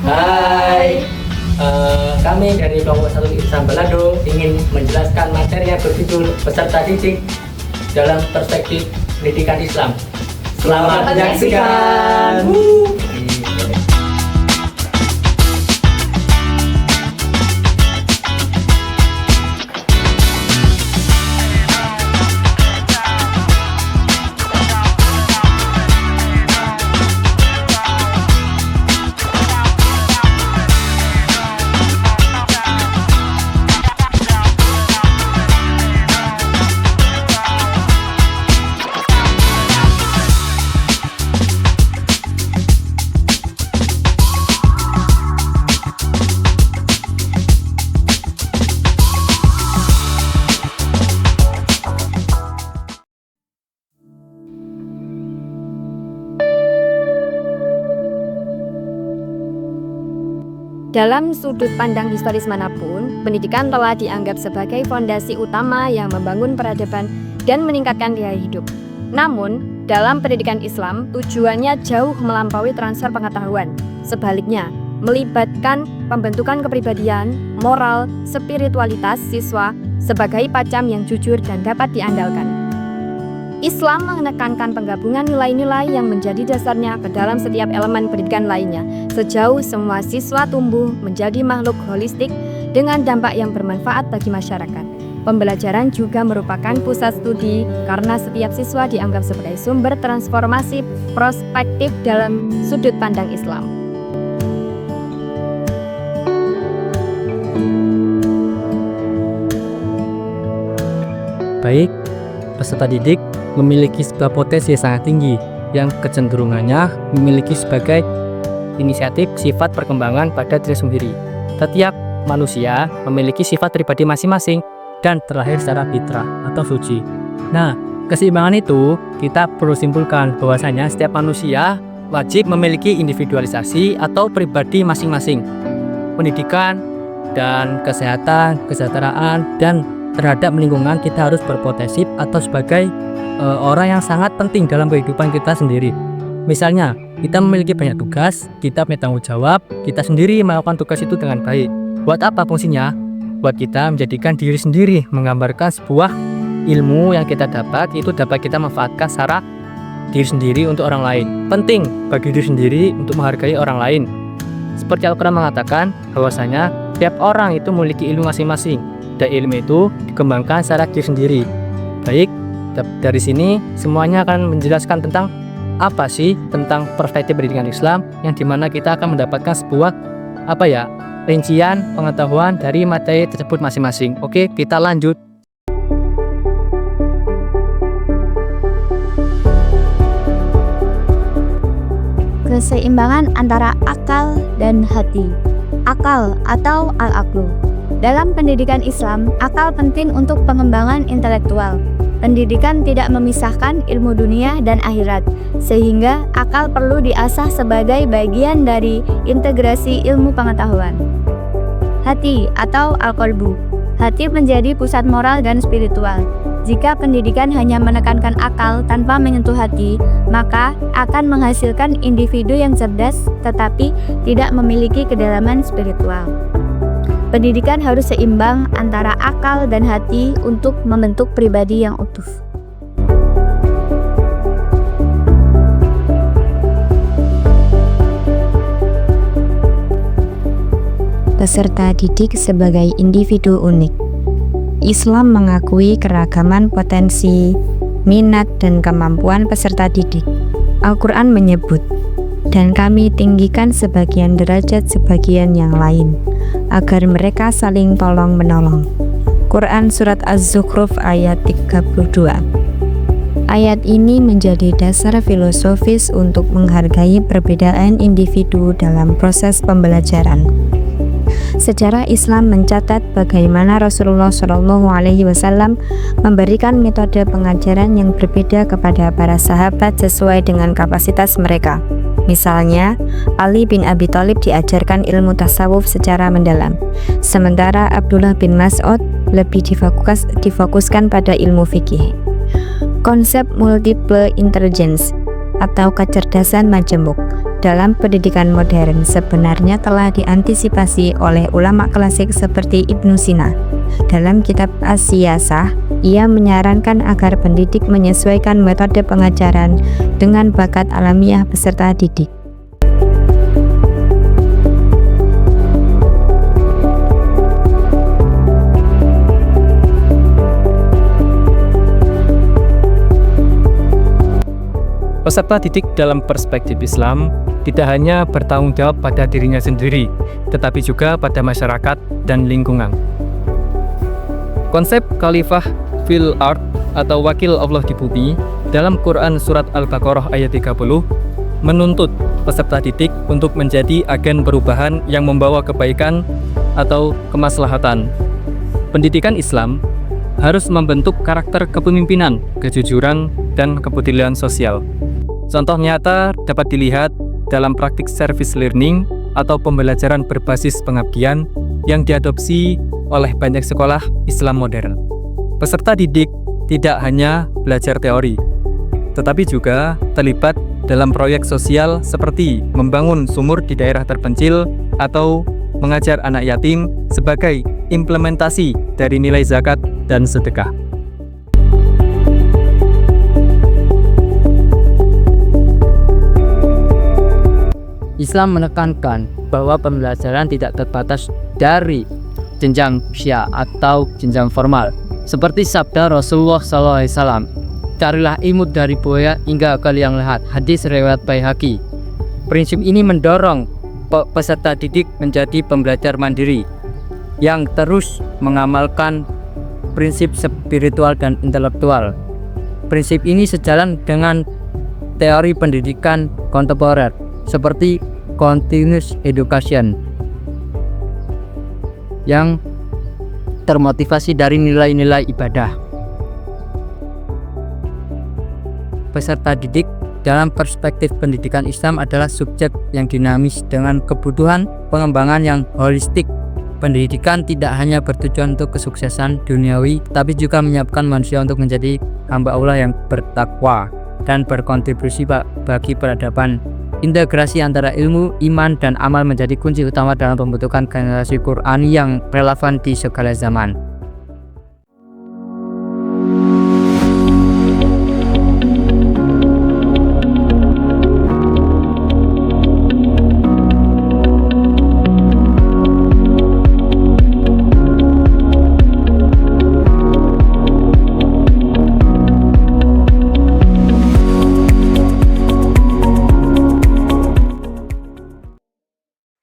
Hai, kami dari kelompok 1 Islam Balado ingin menjelaskan materi yang berjudul peserta didik dalam perspektif pendidikan Islam. Selamat menyaksikan. Dalam sudut pandang historis manapun, pendidikan telah dianggap sebagai fondasi utama yang membangun peradaban dan meningkatkan gaya hidup. Namun, dalam pendidikan Islam, tujuannya jauh melampaui transfer pengetahuan. Sebaliknya, melibatkan pembentukan kepribadian, moral, spiritualitas siswa sebagai pacam yang jujur dan dapat diandalkan. Islam menekankan penggabungan nilai-nilai yang menjadi dasarnya ke dalam setiap elemen pendidikan lainnya, sejauh semua siswa tumbuh menjadi makhluk holistik dengan dampak yang bermanfaat bagi masyarakat. Pembelajaran juga merupakan pusat studi karena setiap siswa dianggap sebagai sumber transformasi prospektif dalam sudut pandang Islam. Baik, peserta didik memiliki sebuah potensi yang sangat tinggi yang kecenderungannya memiliki sebagai inisiatif sifat perkembangan pada diri sendiri. Setiap manusia memiliki sifat pribadi masing-masing dan terlahir secara fitrah atau suci. Nah, keseimbangan itu kita perlu simpulkan bahwasanya setiap manusia wajib memiliki individualisasi atau pribadi masing-masing. Pendidikan dan kesehatan, kesejahteraan, dan terhadap lingkungan kita harus berpotensi atau sebagai orang yang sangat penting dalam kehidupan kita sendiri. Misalnya, kita memiliki banyak tugas, kita punya tanggung jawab, kita sendiri melakukan tugas itu dengan baik. Buat apa fungsinya? Buat kita menjadikan diri sendiri, menggambarkan sebuah ilmu yang kita dapat, itu dapat kita manfaatkan secara diri sendiri untuk orang lain. Penting bagi diri sendiri untuk menghargai orang lain. Seperti Al-Quran mengatakan bahwasanya setiap orang itu memiliki ilmu masing-masing, dan ilmu itu dikembangkan secara diri sendiri. Baik, dari sini semuanya akan menjelaskan tentang apa sih tentang perspektif pendidikan Islam, yang dimana kita akan mendapatkan sebuah rincian pengetahuan dari materi tersebut masing-masing. Oke, kita lanjut. Keseimbangan antara akal dan hati. Akal atau al-aqlu. Dalam pendidikan Islam, akal penting untuk pengembangan intelektual. Pendidikan tidak memisahkan ilmu dunia dan akhirat, sehingga akal perlu diasah sebagai bagian dari integrasi ilmu pengetahuan. Hati atau al-qalbu. Hati menjadi pusat moral dan spiritual. Jika pendidikan hanya menekankan akal tanpa menyentuh hati, maka akan menghasilkan individu yang cerdas tetapi tidak memiliki kedalaman spiritual. Pendidikan harus seimbang antara akal dan hati untuk membentuk pribadi yang utuh. Peserta didik sebagai individu unik. Islam mengakui keragaman potensi, minat, dan kemampuan peserta didik. Al-Quran menyebut, "Dan kami tinggikan sebagian derajat sebagian yang lain, agar mereka saling tolong-menolong." Quran Surat Az-Zukhruf ayat 32. Ayat ini menjadi dasar filosofis untuk menghargai perbedaan individu dalam proses pembelajaran. Sejarah Islam mencatat bagaimana Rasulullah SAW memberikan metode pengajaran yang berbeda kepada para sahabat sesuai dengan kapasitas mereka. Misalnya, Ali bin Abi Thalib diajarkan ilmu tasawuf secara mendalam, sementara Abdullah bin Mas'ud lebih difokuskan pada ilmu fikih. Konsep multiple intelligence atau kecerdasan majemuk dalam pendidikan modern sebenarnya telah diantisipasi oleh ulama klasik seperti Ibnu Sina. Dalam kitab As-Siyasah, ia menyarankan agar pendidik menyesuaikan metode pengajaran dengan bakat alamiah peserta didik. Peserta didik dalam perspektif Islam tidak hanya bertanggung jawab pada dirinya sendiri, tetapi juga pada masyarakat dan lingkungan. Konsep Khalifah fil ard atau wakil Allah di bumi dalam Quran Surat Al-Baqarah ayat 30 menuntut peserta didik untuk menjadi agen perubahan yang membawa kebaikan atau kemaslahatan. Pendidikan Islam harus membentuk karakter kepemimpinan, kejujuran, dan kepedulian sosial. Contoh nyata dapat dilihat dalam praktik service learning atau pembelajaran berbasis pengabdian yang diadopsi oleh banyak sekolah Islam modern. Peserta didik tidak hanya belajar teori, tetapi juga terlibat dalam proyek sosial seperti membangun sumur di daerah terpencil atau mengajar anak yatim sebagai implementasi dari nilai zakat dan sedekah. Islam menekankan bahwa pembelajaran tidak terbatas dari jenjang usia atau jenjang formal. Seperti sabda Rasulullah SAW, carilah ilmu dari buaya hingga ke liang lahat. Hadis riwayat Baihaqi. Prinsip ini mendorong peserta didik menjadi pembelajar mandiri yang terus mengamalkan prinsip spiritual dan intelektual. Prinsip ini sejalan dengan teori pendidikan kontemporer seperti continuous education yang termotivasi dari nilai-nilai ibadah. Peserta didik dalam perspektif pendidikan Islam adalah subjek yang dinamis dengan kebutuhan pengembangan yang holistik. Pendidikan tidak hanya bertujuan untuk kesuksesan duniawi, tapi juga menyiapkan manusia untuk menjadi hamba Allah yang bertakwa dan berkontribusi bagi peradaban. Integrasi antara ilmu, iman, dan amal menjadi kunci utama dalam pembentukan generasi Qur'ani yang relevan di segala zaman.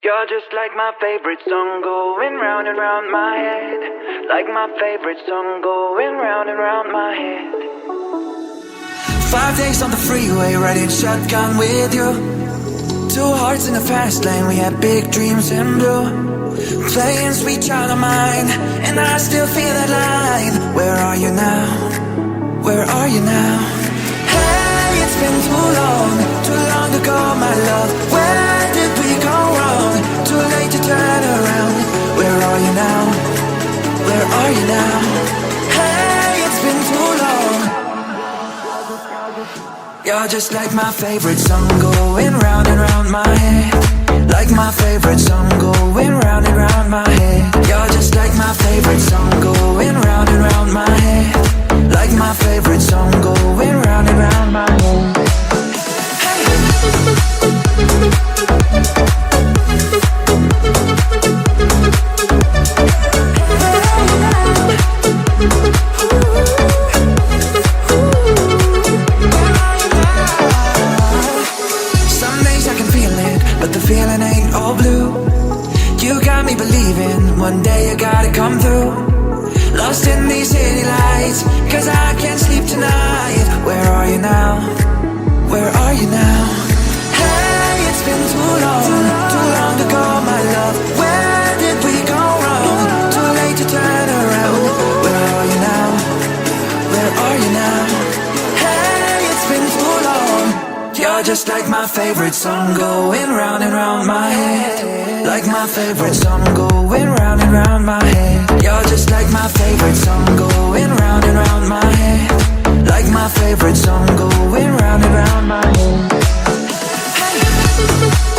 You're just like my favorite song going round and round my head. Like my favorite song going round and round my head. 5 days on the freeway, riding shotgun with you. 2 hearts in the fast lane, we had big dreams in blue. Playing sweet child of mine, and I still feel that line. Where are you now? Where are you now? Hey, it's been too long ago, my love. Where did we go wrong? Too late to turn around. Where are you now? Where are you now? Hey, it's been too long. You're just like my favorite song going round and round my head. Like my favorite song going round and round my head. You're just like my favorite song going round and round my head. Like my favorite song going round and round my head. Some days I can feel it, but the feeling ain't all blue. You got me believing one day you gotta come through. Lost in these city lights, cause I can't sleep tonight. Where are you now? Where are you now? Hey, it's been too long ago, my love. Where did we go wrong? Too late to turn around. Where are you now? Where are you now? Hey, it's been too long. You're just like my favorite song going round and round my head. Like my favorite song going round and round my head. You're just like my favorite song going round and round my head. Like my favorite song going round and round my head. Hey. Thank